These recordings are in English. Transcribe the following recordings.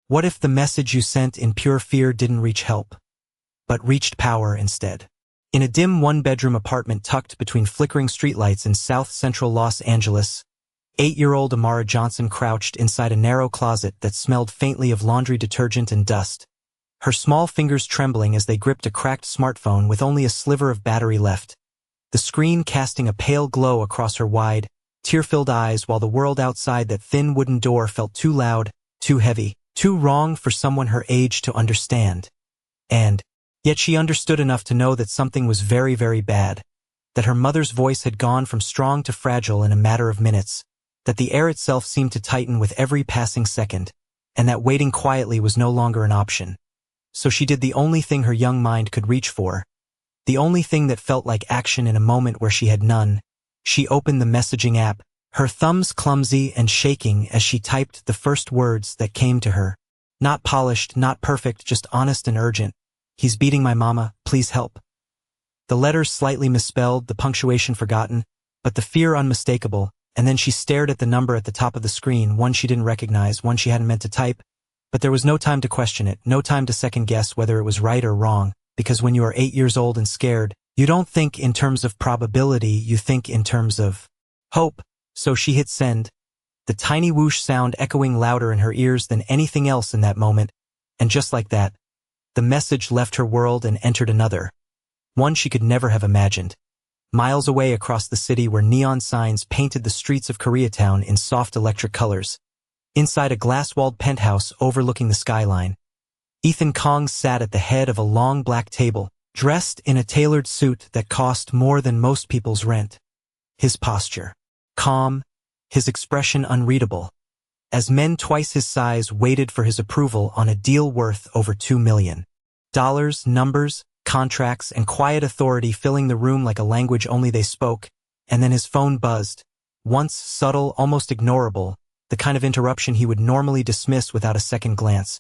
What if the message you sent in pure fear didn't reach help, but reached power instead? In a dim one-bedroom apartment tucked between flickering streetlights in South Central Los Angeles, 8-year-old Amara Johnson crouched inside a narrow closet that smelled faintly of laundry detergent and dust, her small fingers trembling as they gripped a cracked smartphone with only a sliver of battery left, the screen casting a pale glow across her wide, tear-filled eyes while the world outside that thin wooden door felt too loud, too heavy, too wrong for someone her age to understand. And yet she understood enough to know that something was very, very bad, that her mother's voice had gone from strong to fragile in a matter of minutes, that the air itself seemed to tighten with every passing second, and that waiting quietly was no longer an option. So she did the only thing her young mind could reach for, the only thing that felt like action in a moment where she had none. She opened the messaging app, her thumbs clumsy and shaking as she typed the first words that came to her. Not polished, not perfect, just honest and urgent. "He's beating my mama, please help." The letters slightly misspelled, the punctuation forgotten, but the fear unmistakable, and then she stared at the number at the top of the screen, one she didn't recognize, one she hadn't meant to type, but there was no time to question it, no time to second-guess whether it was right or wrong, because when you are 8 years old and scared, you don't think in terms of probability, you think in terms of hope. So she hit send, the tiny whoosh sound echoing louder in her ears than anything else in that moment, and just like that, the message left her world and entered another, one she could never have imagined. Miles away across the city where neon signs painted the streets of Koreatown in soft electric colors. Inside a glass-walled penthouse overlooking the skyline, Ethan Kong sat at the head of a long black table, dressed in a tailored suit that cost more than most people's rent. His posture calm, his expression unreadable, as men twice his size waited for his approval on a deal worth over $2 million. Numbers, contracts, and quiet authority filling the room like a language only they spoke, and then his phone buzzed, once subtle, almost ignorable, the kind of interruption he would normally dismiss without a second glance.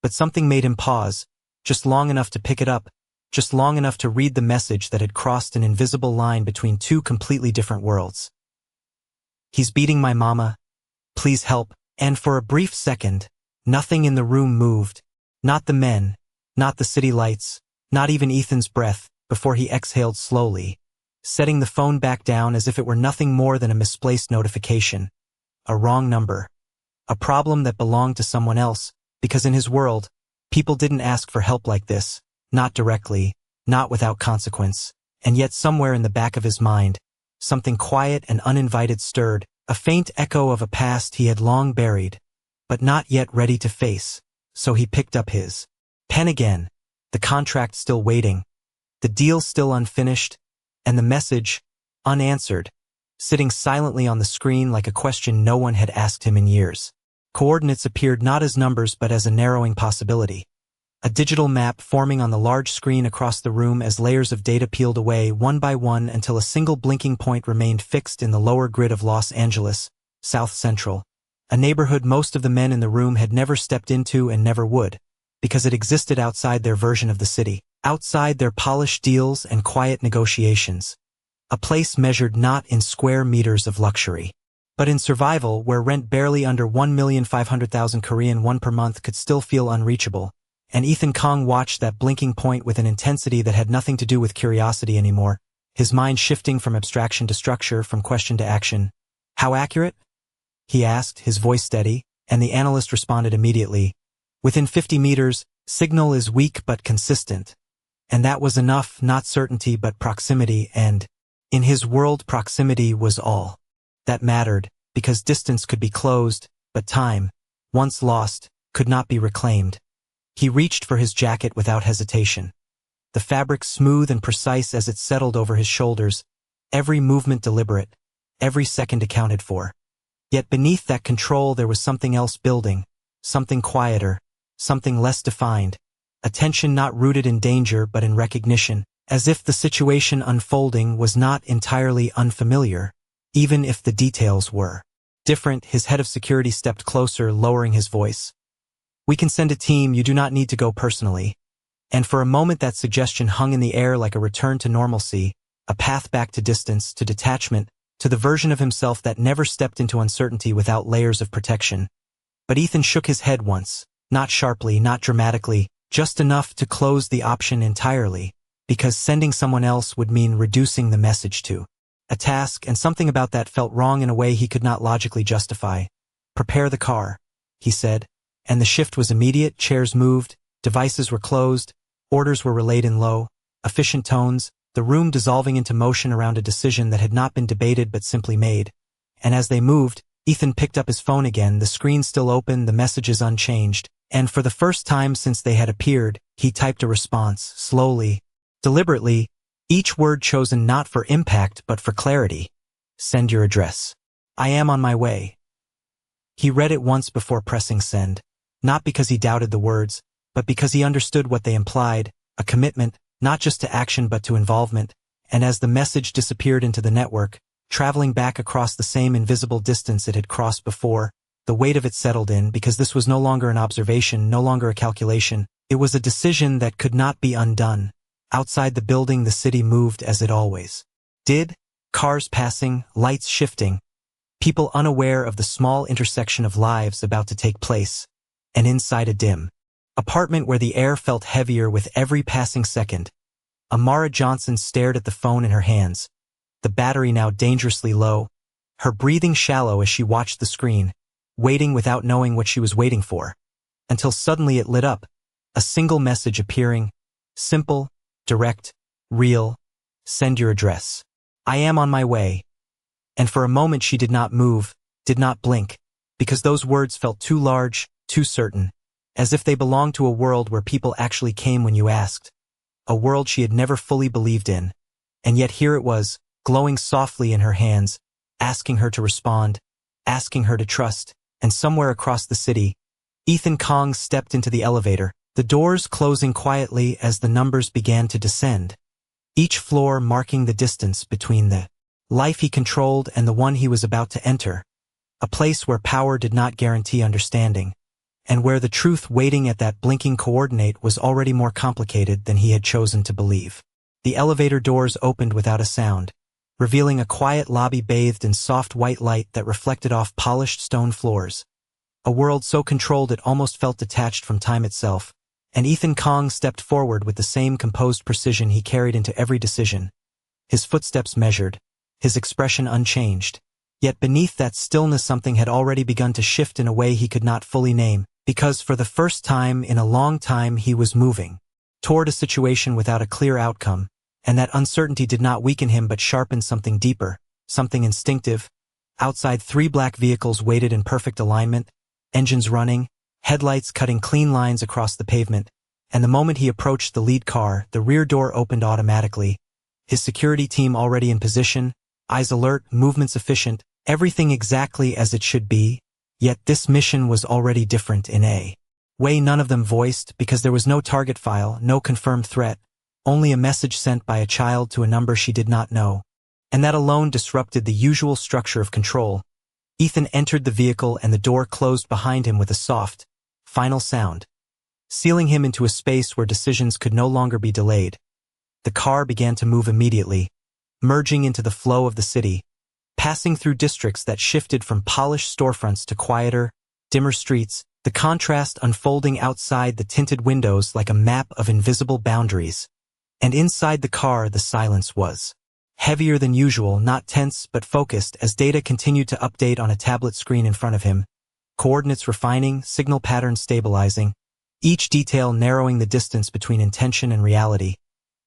But something made him pause, just long enough to pick it up, just long enough to read the message that had crossed an invisible line between two completely different worlds. "He's beating my mama. Please help." And for a brief second, nothing in the room moved. Not the men, not the city lights, not even Ethan's breath, before he exhaled slowly, setting the phone back down as if it were nothing more than a misplaced notification. A wrong number. A problem that belonged to someone else, because in his world, people didn't ask for help like this, not directly, not without consequence. And yet somewhere in the back of his mind, something quiet and uninvited stirred, a faint echo of a past he had long buried, but not yet ready to face. So he picked up his pen again, the contract still waiting, the deal still unfinished, and the message, unanswered, sitting silently on the screen like a question no one had asked him in years. Coordinates appeared not as numbers but as a narrowing possibility. A digital map forming on the large screen across the room as layers of data peeled away one by one until a single blinking point remained fixed in the lower grid of Los Angeles, South Central, a neighborhood most of the men in the room had never stepped into and never would, because it existed outside their version of the city, outside their polished deals and quiet negotiations. A place measured not in square meters of luxury, but in survival, where rent barely under 1,500,000 Korean won per month could still feel unreachable. And Ethan Kong watched that blinking point with an intensity that had nothing to do with curiosity anymore, his mind shifting from abstraction to structure, from question to action. "How accurate?" he asked, his voice steady, and the analyst responded immediately. "Within 50 meters, signal is weak but consistent." And that was enough, not certainty but proximity, and in his world proximity was all that mattered, because distance could be closed, but time, once lost, could not be reclaimed. He reached for his jacket without hesitation. The fabric smooth and precise as it settled over his shoulders, every movement deliberate, every second accounted for. Yet beneath that control there was something else building, something quieter, something less defined, a tension not rooted in danger but in recognition, as if the situation unfolding was not entirely unfamiliar, even if the details were different. His head of security stepped closer, lowering his voice. "We can send a team, you do not need to go personally." And for a moment that suggestion hung in the air like a return to normalcy, a path back to distance, to detachment, to the version of himself that never stepped into uncertainty without layers of protection. But Ethan shook his head once, Not sharply, not dramatically, just enough to close the option entirely, because sending someone else would mean reducing the message to a task, and something about that felt wrong in a way he could not logically justify. "Prepare the car," he said, and the shift was immediate. Chairs moved, devices were closed, orders were relayed in low, efficient tones, the room dissolving into motion around a decision that had not been debated but simply made. And as they moved, Ethan picked up his phone again, the screen still open, the messages unchanged, and for the first time since they had appeared, he typed a response, slowly, deliberately, each word chosen not for impact but for clarity. "Send your address. I am on my way." He read it once before pressing send, not because he doubted the words, but because he understood what they implied, a commitment, not just to action but to involvement, and as the message disappeared into the network, traveling back across the same invisible distance it had crossed before, the weight of it settled in because this was no longer an observation, no longer a calculation, it was a decision that could not be undone. Outside the building the city moved as it always did, cars passing, lights shifting, people unaware of the small intersection of lives about to take place, and inside a dim apartment where the air felt heavier with every passing second, Amara Johnson stared at the phone in her hands, the battery now dangerously low, her breathing shallow as she watched the screen, waiting without knowing what she was waiting for, until suddenly it lit up, a single message appearing, simple, direct, real, "Send your address. I am on my way." And for a moment she did not move, did not blink, because those words felt too large, too certain, as if they belonged to a world where people actually came when you asked, a world she had never fully believed in, and yet here it was, glowing softly in her hands, asking her to respond, asking her to trust, and somewhere across the city, Ethan Kong stepped into the elevator, the doors closing quietly as the numbers began to descend, each floor marking the distance between the life he controlled and the one he was about to enter, a place where power did not guarantee understanding, and where the truth waiting at that blinking coordinate was already more complicated than he had chosen to believe. The elevator doors opened without a sound, revealing a quiet lobby bathed in soft white light that reflected off polished stone floors, a world so controlled it almost felt detached from time itself. And Ethan Kong stepped forward with the same composed precision he carried into every decision, his footsteps measured, his expression unchanged. Yet beneath that stillness something had already begun to shift in a way he could not fully name, because for the first time in a long time he was moving toward a situation without a clear outcome, and that uncertainty did not weaken him but sharpened something deeper, something instinctive. Outside 3 black vehicles waited in perfect alignment, engines running, headlights cutting clean lines across the pavement, and the moment he approached the lead car, the rear door opened automatically, his security team already in position, eyes alert, movements efficient, everything exactly as it should be, yet this mission was already different in a way none of them voiced because there was no target file, no confirmed threat, only a message sent by a child to a number she did not know, and that alone disrupted the usual structure of control. Ethan entered the vehicle and the door closed behind him with a soft, final sound, sealing him into a space where decisions could no longer be delayed. The car began to move immediately, merging into the flow of the city, passing through districts that shifted from polished storefronts to quieter, dimmer streets, the contrast unfolding outside the tinted windows like a map of invisible boundaries. And inside the car the silence was heavier than usual, not tense but focused as data continued to update on a tablet screen in front of him, coordinates refining, signal patterns stabilizing, each detail narrowing the distance between intention and reality.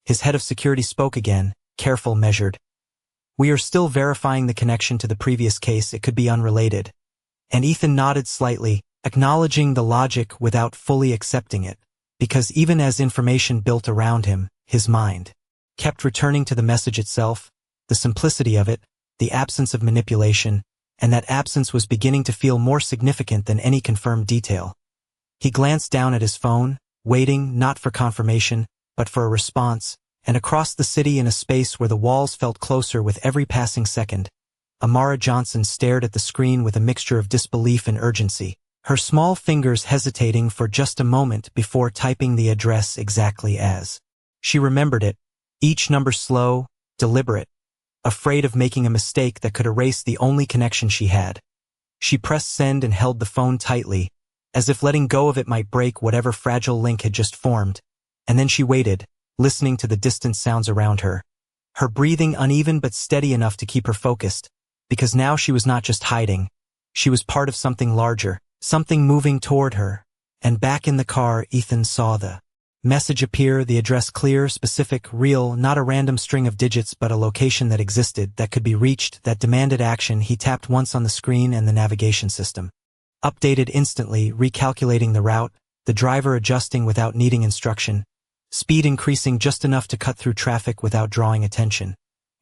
His head of security spoke again, careful, measured. "We are still verifying the connection to the previous case, it could be unrelated." And Ethan nodded slightly, acknowledging the logic without fully accepting it, because even as information built around him, his mind kept returning to the message itself, the simplicity of it, the absence of manipulation, and that absence was beginning to feel more significant than any confirmed detail. He glanced down at his phone, waiting not for confirmation, but for a response, and across the city in a space where the walls felt closer with every passing second, Amara Johnson stared at the screen with a mixture of disbelief and urgency, her small fingers hesitating for just a moment before typing the address exactly as she remembered it, each number slow, deliberate, afraid of making a mistake that could erase the only connection she had. She pressed send and held the phone tightly, as if letting go of it might break whatever fragile link had just formed. And then she waited, listening to the distant sounds around her. Her breathing uneven but steady enough to keep her focused, because now she was not just hiding. She was part of something larger, something moving toward her. And back in the car, Ethan saw the message appear, the address clear, specific, real, not a random string of digits but a location that existed, that could be reached, that demanded action. He tapped once on the screen and the navigation system updated instantly, recalculating the route, the driver adjusting without needing instruction, speed increasing just enough to cut through traffic without drawing attention.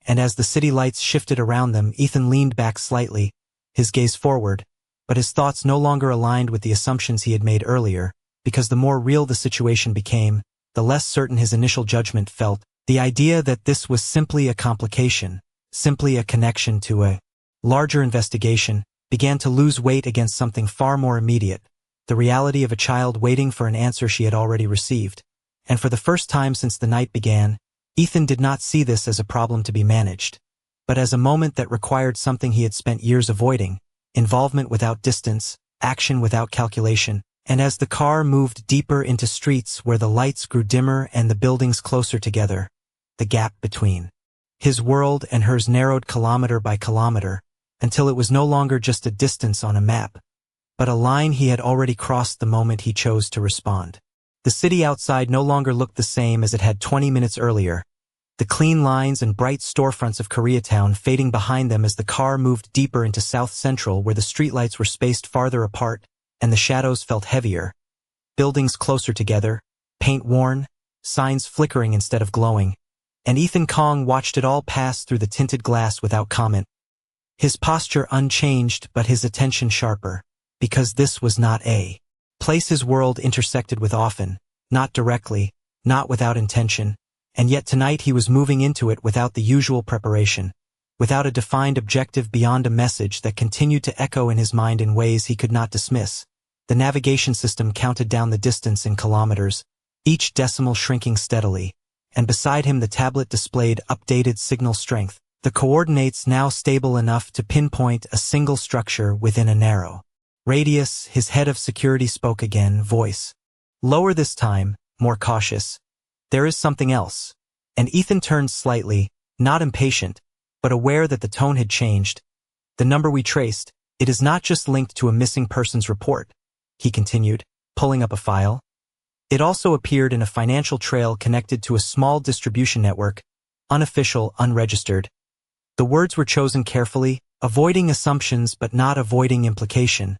And as the city lights shifted around them, Ethan leaned back slightly, his gaze forward, but his thoughts no longer aligned with the assumptions he had made earlier, because the more real the situation became, the less certain his initial judgment felt. The idea that this was simply a complication, simply a connection to a larger investigation, began to lose weight against something far more immediate, the reality of a child waiting for an answer she had already received. And for the first time since the night began, Ethan did not see this as a problem to be managed, but as a moment that required something he had spent years avoiding: involvement without distance, action without calculation. And as the car moved deeper into streets where the lights grew dimmer and the buildings closer together, the gap between his world and hers narrowed kilometer by kilometer, until it was no longer just a distance on a map, but a line he had already crossed the moment he chose to respond. The city outside no longer looked the same as it had 20 minutes earlier, the clean lines and bright storefronts of Koreatown fading behind them as the car moved deeper into South Central, where the streetlights were spaced farther apart and the shadows felt heavier. Buildings closer together, paint worn, signs flickering instead of glowing, and Ethan Kong watched it all pass through the tinted glass without comment. His posture unchanged but his attention sharper, because this was not a place his world intersected with often, not directly, not without intention, and yet tonight he was moving into it without the usual preparation, without a defined objective beyond a message that continued to echo in his mind in ways he could not dismiss. The navigation system counted down the distance in kilometers, each decimal shrinking steadily, and beside him the tablet displayed updated signal strength, the coordinates now stable enough to pinpoint a single structure within a narrow radius. His head of security spoke again, voice lower this time, more cautious. "There is something else." And Ethan turned slightly, not impatient, but aware that the tone had changed. "The number we traced, it is not just linked to a missing persons report," he continued, pulling up a file. "It also appeared in a financial trail connected to a small distribution network, unofficial, unregistered." The words were chosen carefully, avoiding assumptions but not avoiding implication,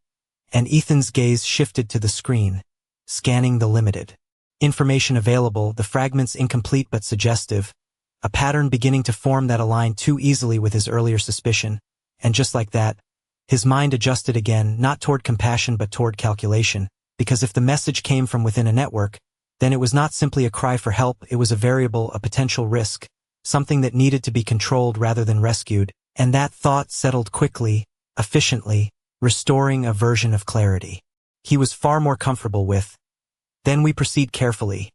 and Ethan's gaze shifted to the screen, scanning the limited information available, the fragments incomplete but suggestive, a pattern beginning to form that aligned too easily with his earlier suspicion. And just like that, his mind adjusted again, not toward compassion but toward calculation, because if the message came from within a network, then it was not simply a cry for help, it was a variable, a potential risk, something that needed to be controlled rather than rescued. And that thought settled quickly, efficiently, restoring a version of clarity he was far more comfortable with. "Then we proceed carefully,"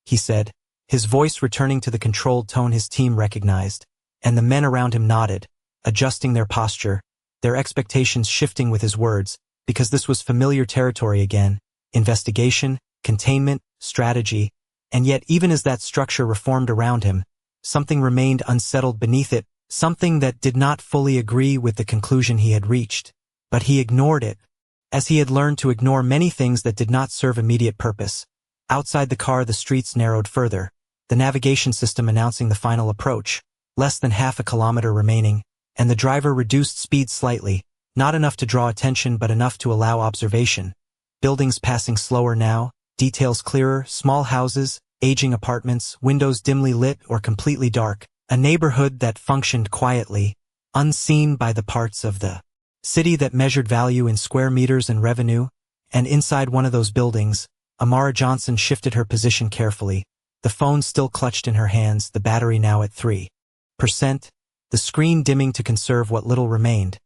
he said, his voice returning to the controlled tone his team recognized, and the men around him nodded, adjusting their posture, their expectations shifting with his words, because this was familiar territory again: investigation, containment, strategy. And yet even as that structure reformed around him, something remained unsettled beneath it, something that did not fully agree with the conclusion he had reached. But he ignored it, as he had learned to ignore many things that did not serve immediate purpose. Outside the car the streets narrowed further, the navigation system announcing the final approach, less than half a kilometer remaining, and the driver reduced speed slightly, not enough to draw attention but enough to allow observation. Buildings passing slower now, details clearer, small houses, aging apartments, windows dimly lit or completely dark, a neighborhood that functioned quietly, unseen by the parts of the city that measured value in square meters and revenue. And inside one of those buildings, Amara Johnson shifted her position carefully, the phone still clutched in her hands, the battery now at 3%, the screen dimming to conserve what little remained.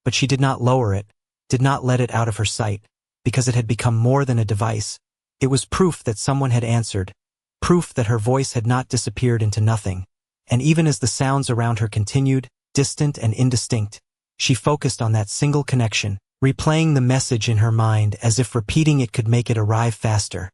But she did not lower it, did not let it out of her sight, because it had become more than a device. It was proof that someone had answered, proof that her voice had not disappeared into nothing. And even as the sounds around her continued, distant and indistinct, she focused on that single connection, replaying the message in her mind as if repeating it could make it arrive faster,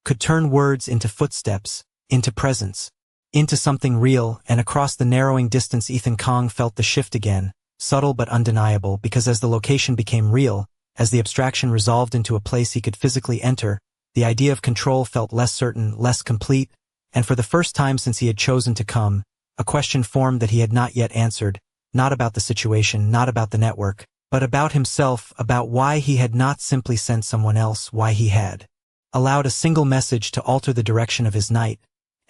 could turn words into footsteps, into presence, into something real. And across the narrowing distance Ethan Kong felt the shift again, subtle but undeniable, because as the location became real, as the abstraction resolved into a place he could physically enter, the idea of control felt less certain, less complete, and for the first time since he had chosen to come, a question formed that he had not yet answered, not about the situation, not about the network, but about himself, about why he had not simply sent someone else, why he had allowed a single message to alter the direction of his night.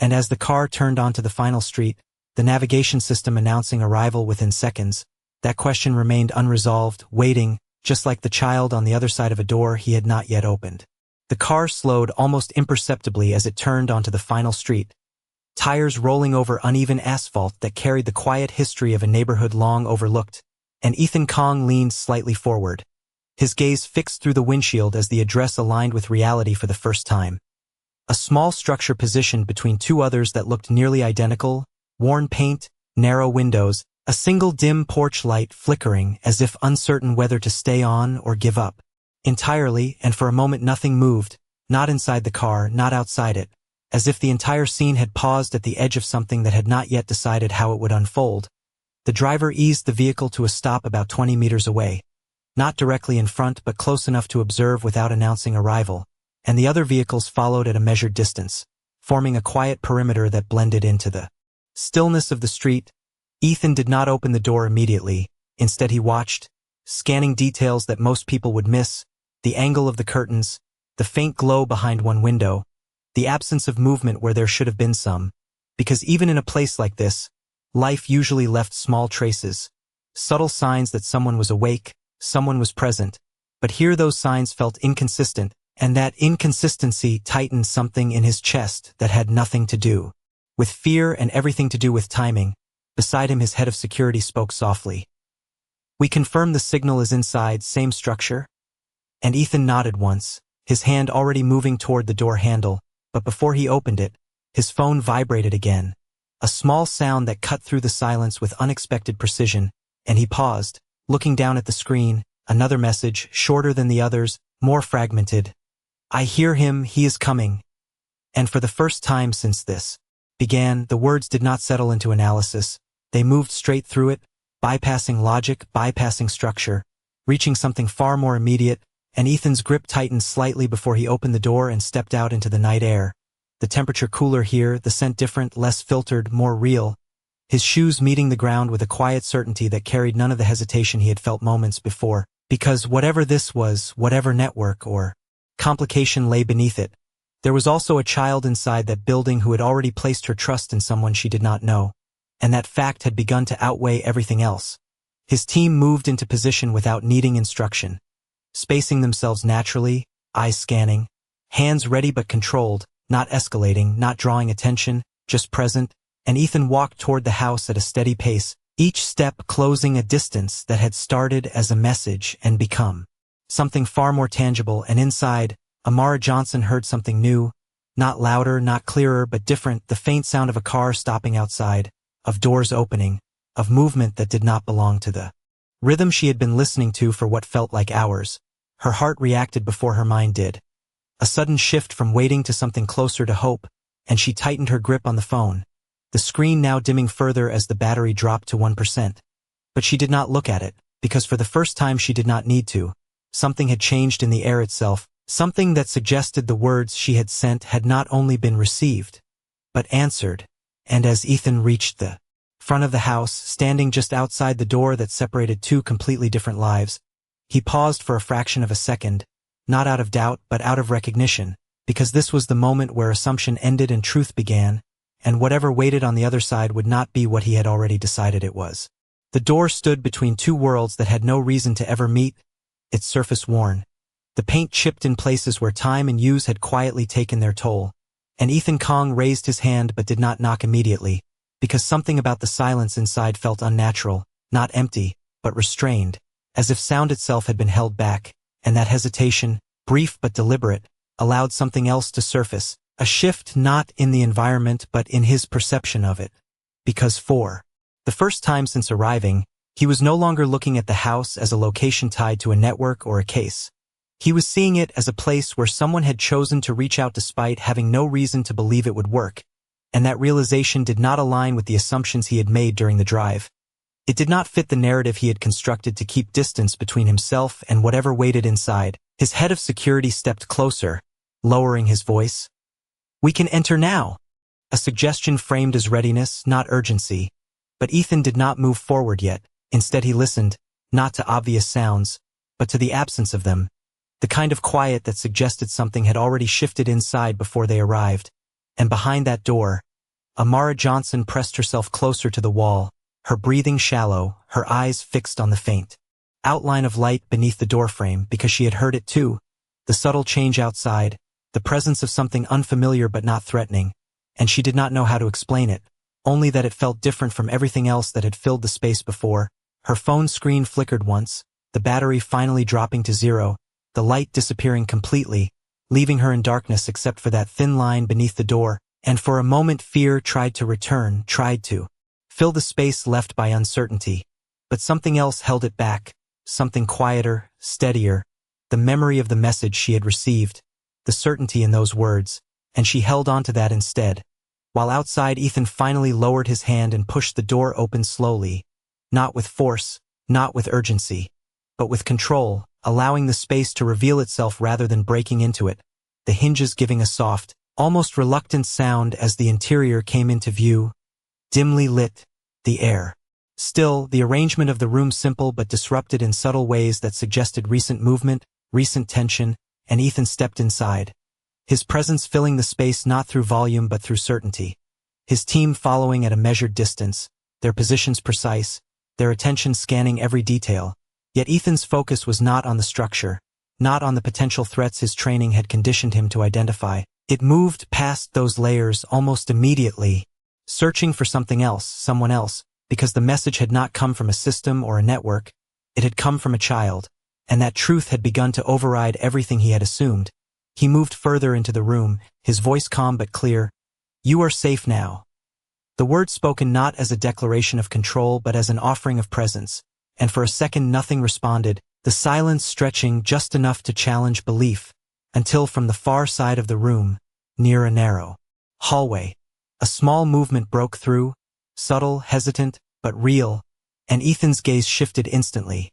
And as the car turned onto the final street, the navigation system announcing arrival within seconds, that question remained unresolved, waiting, just like the child on the other side of a door he had not yet opened. The car slowed almost imperceptibly as it turned onto the final street, tires rolling over uneven asphalt that carried the quiet history of a neighborhood long overlooked, and Ethan Kong leaned slightly forward, his gaze fixed through the windshield as the address aligned with reality for the first time. A small structure positioned between two others that looked nearly identical, worn paint, narrow windows, a single dim porch light flickering as if uncertain whether to stay on or give up. Entirely, and for a moment nothing moved, not inside the car, not outside it, as if the entire scene had paused at the edge of something that had not yet decided how it would unfold. The driver eased the vehicle to a stop about 20 meters away, not directly in front but close enough to observe without announcing arrival, and the other vehicles followed at a measured distance, forming a quiet perimeter that blended into the stillness of the street. Ethan did not open the door immediately. Instead he watched, scanning details that most people would miss, the angle of the curtains, the faint glow behind one window, the absence of movement where there should have been some, because even in a place like this, life usually left small traces, subtle signs that someone was awake, someone was present, but here those signs felt inconsistent, and that inconsistency tightened something in his chest that had nothing to do with fear and everything to do with timing. Beside him his head of security spoke softly. "We confirm the signal is inside, same structure?" And Ethan nodded once, his hand already moving toward the door handle, but before he opened it, his phone vibrated again, a small sound that cut through the silence with unexpected precision, and he paused, looking down at the screen. Another message, shorter than the others, more fragmented. "I hear him, he is coming." And for the first time since this began, the words did not settle into analysis. They moved straight through it, bypassing logic, bypassing structure, reaching something far more immediate, and Ethan's grip tightened slightly before he opened the door and stepped out into the night air. The temperature cooler here, the scent different, less filtered, more real, his shoes meeting the ground with a quiet certainty that carried none of the hesitation he had felt moments before, because whatever this was, whatever network or complication lay beneath it, there was also a child inside that building who had already placed her trust in someone she did not know, and that fact had begun to outweigh everything else. His team moved into position without needing instruction, spacing themselves naturally, eyes scanning, hands ready but controlled, not escalating, not drawing attention, just present, and Ethan walked toward the house at a steady pace, each step closing a distance that had started as a message and become something far more tangible. And inside, Amara Johnson heard something new, not louder, not clearer, but different, the faint sound of a car stopping outside, of doors opening, of movement that did not belong to the rhythm she had been listening to for what felt like hours. Her heart reacted before her mind did. A sudden shift from waiting to something closer to hope, and she tightened her grip on the phone, the screen now dimming further as the battery dropped to 1%. But she did not look at it, because for the first time she did not need to. Something had changed in the air itself, something that suggested the words she had sent had not only been received, but answered. And as Ethan reached the front of the house, standing just outside the door that separated two completely different lives, he paused for a fraction of a second, not out of doubt but out of recognition, because this was the moment where assumption ended and truth began, and whatever waited on the other side would not be what he had already decided it was. The door stood between two worlds that had no reason to ever meet, its surface worn, the paint chipped in places where time and use had quietly taken their toll, and Ethan Kong raised his hand but did not knock immediately, because something about the silence inside felt unnatural, not empty, but restrained, as if sound itself had been held back, and that hesitation, brief but deliberate, allowed something else to surface, a shift not in the environment but in his perception of it. Because for the first time since arriving, He was no longer looking at the house as a location tied to a network or a case. He was seeing it as a place where someone had chosen to reach out despite having no reason to believe it would work, and that realization did not align with the assumptions he had made during the drive. It did not fit the narrative he had constructed to keep distance between himself and whatever waited inside. His head of security stepped closer, lowering his voice. "We can enter now," a suggestion framed as readiness, not urgency. But Ethan did not move forward yet. Instead he listened, not to obvious sounds, but to the absence of them, the kind of quiet that suggested something had already shifted inside before they arrived. And behind that door, Amara Johnson pressed herself closer to the wall, her breathing shallow, her eyes fixed on the faint outline of light beneath the doorframe, because she had heard it too, the subtle change outside, the presence of something unfamiliar but not threatening, and she did not know how to explain it, only that it felt different from everything else that had filled the space before. Her phone screen flickered once, the battery finally dropping to zero, the light disappearing completely, leaving her in darkness except for that thin line beneath the door, and for a moment fear tried to return, tried to fill the space left by uncertainty. But something else held it back, something quieter, steadier, the memory of the message she had received, the certainty in those words, and she held on to that instead. While outside, Ethan finally lowered his hand and pushed the door open slowly, not with force, not with urgency, but with control, allowing the space to reveal itself rather than breaking into it, the hinges giving a soft, almost reluctant sound as the interior came into view, dimly lit, the air still, the arrangement of the room simple but disrupted in subtle ways that suggested recent movement, recent tension, and Ethan stepped inside, his presence filling the space not through volume but through certainty, his team following at a measured distance, their positions precise, their attention scanning every detail. Yet Ethan's focus was not on the structure, not on the potential threats his training had conditioned him to identify. It moved past those layers almost immediately, searching for something else, someone else, because the message had not come from a system or a network, it had come from a child, and that truth had begun to override everything he had assumed. He moved further into the room, his voice calm but clear. "You are safe now." The words spoken not as a declaration of control but as an offering of presence, and for a second nothing responded, the silence stretching just enough to challenge belief, until from the far side of the room, near a narrow hallway, a small movement broke through, subtle, hesitant, but real, and Ethan's gaze shifted instantly,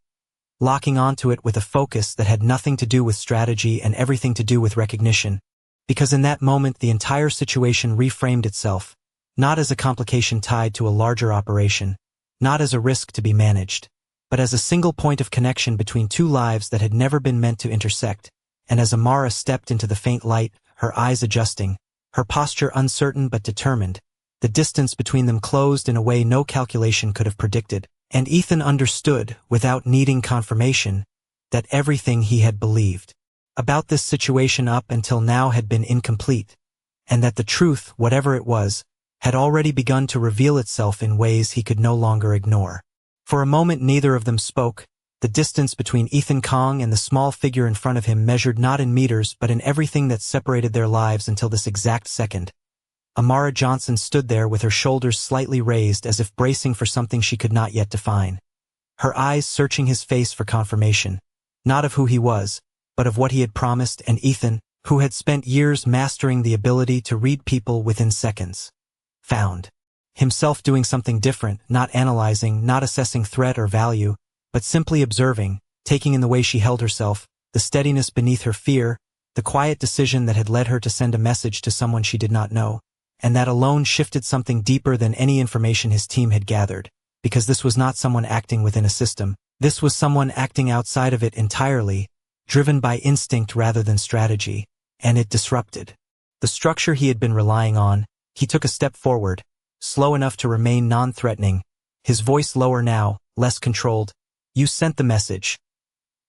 locking onto it with a focus that had nothing to do with strategy and everything to do with recognition, because in that moment the entire situation reframed itself, not as a complication tied to a larger operation, not as a risk to be managed, but as a single point of connection between two lives that had never been meant to intersect. And as Amara stepped into the faint light, her eyes adjusting, her posture uncertain but determined, the distance between them closed in a way no calculation could have predicted, and Ethan understood, without needing confirmation, that everything he had believed about this situation up until now had been incomplete, and that the truth, whatever it was, had already begun to reveal itself in ways he could no longer ignore. For a moment neither of them spoke. The distance between Ethan Kong and the small figure in front of him measured not in meters but in everything that separated their lives until this exact second. Amara Johnson stood there with her shoulders slightly raised as if bracing for something she could not yet define. Her eyes searching his face for confirmation, not of who he was, but of what he had promised, and Ethan, who had spent years mastering the ability to read people within seconds, found himself doing something different, not analyzing, not assessing threat or value, but simply observing, taking in the way she held herself, the steadiness beneath her fear, the quiet decision that had led her to send a message to someone she did not know, and that alone shifted something deeper than any information his team had gathered, because this was not someone acting within a system, this was someone acting outside of it entirely, driven by instinct rather than strategy, and it disrupted the structure he had been relying on. He took a step forward, slow enough to remain non-threatening, his voice lower now, less controlled. "You sent the message."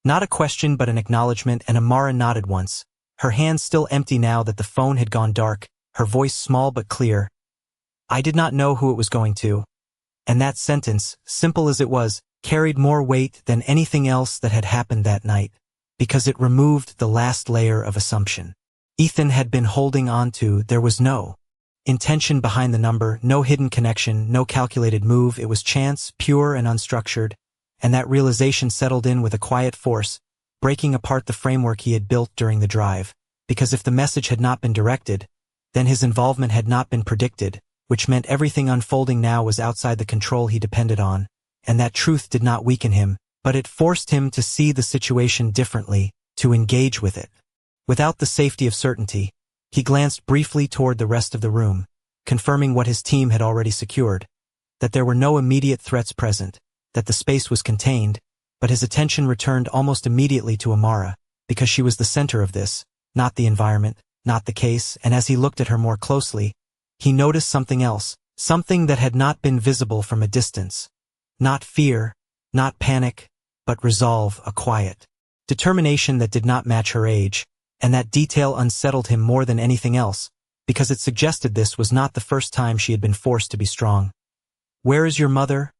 Not a question but an acknowledgement, and Amara nodded once, her hands still empty now that the phone had gone dark, her voice small but clear. "I did not know who it was going to." And that sentence, simple as it was, carried more weight than anything else that had happened that night, because it removed the last layer of assumption Ethan had been holding on to. There was no intention behind the number, no hidden connection, no calculated move. It was chance, pure and unstructured, and that realization settled in with a quiet force, breaking apart the framework he had built during the drive, because if the message had not been directed, then his involvement had not been predicted, which meant everything unfolding now was outside the control he depended on, and that truth did not weaken him, but it forced him to see the situation differently, to engage with it. Without the safety of certainty, he glanced briefly toward the rest of the room, confirming what his team had already secured, that there were no immediate threats present, that the space was contained, but his attention returned almost immediately to Amara, because she was the center of this, not the environment, not the case, and as he looked at her more closely, he noticed something else, something that had not been visible from a distance. Not fear, not panic, but resolve, a quiet determination that did not match her age, and that detail unsettled him more than anything else, because it suggested this was not the first time she had been forced to be strong. "Where is your mother?"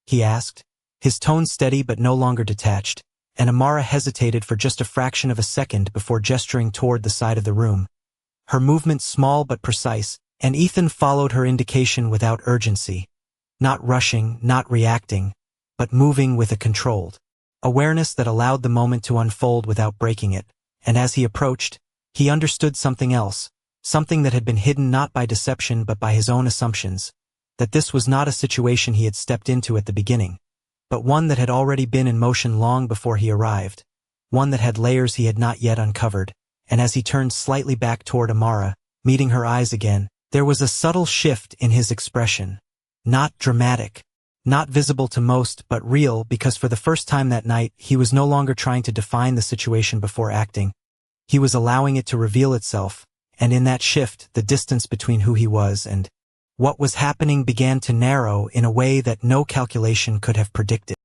he asked, his tone steady but no longer detached, and Amara hesitated for just a fraction of a second before gesturing toward the side of the room. Her movement small but precise, and Ethan followed her indication without urgency, not rushing, not reacting, but moving with a controlled awareness that allowed the moment to unfold without breaking it, and as he approached, he understood something else, something that had been hidden not by deception but by his own assumptions, that this was not a situation he had stepped into at the beginning, but one that had already been in motion long before he arrived, one that had layers he had not yet uncovered, and as he turned slightly back toward Amara, meeting her eyes again, there was a subtle shift in his expression. Not dramatic, not visible to most, but real, because for the first time that night, he was no longer trying to define the situation before acting. He was allowing it to reveal itself, and in that shift, the distance between who he was and what was happening began to narrow in a way that no calculation could have predicted.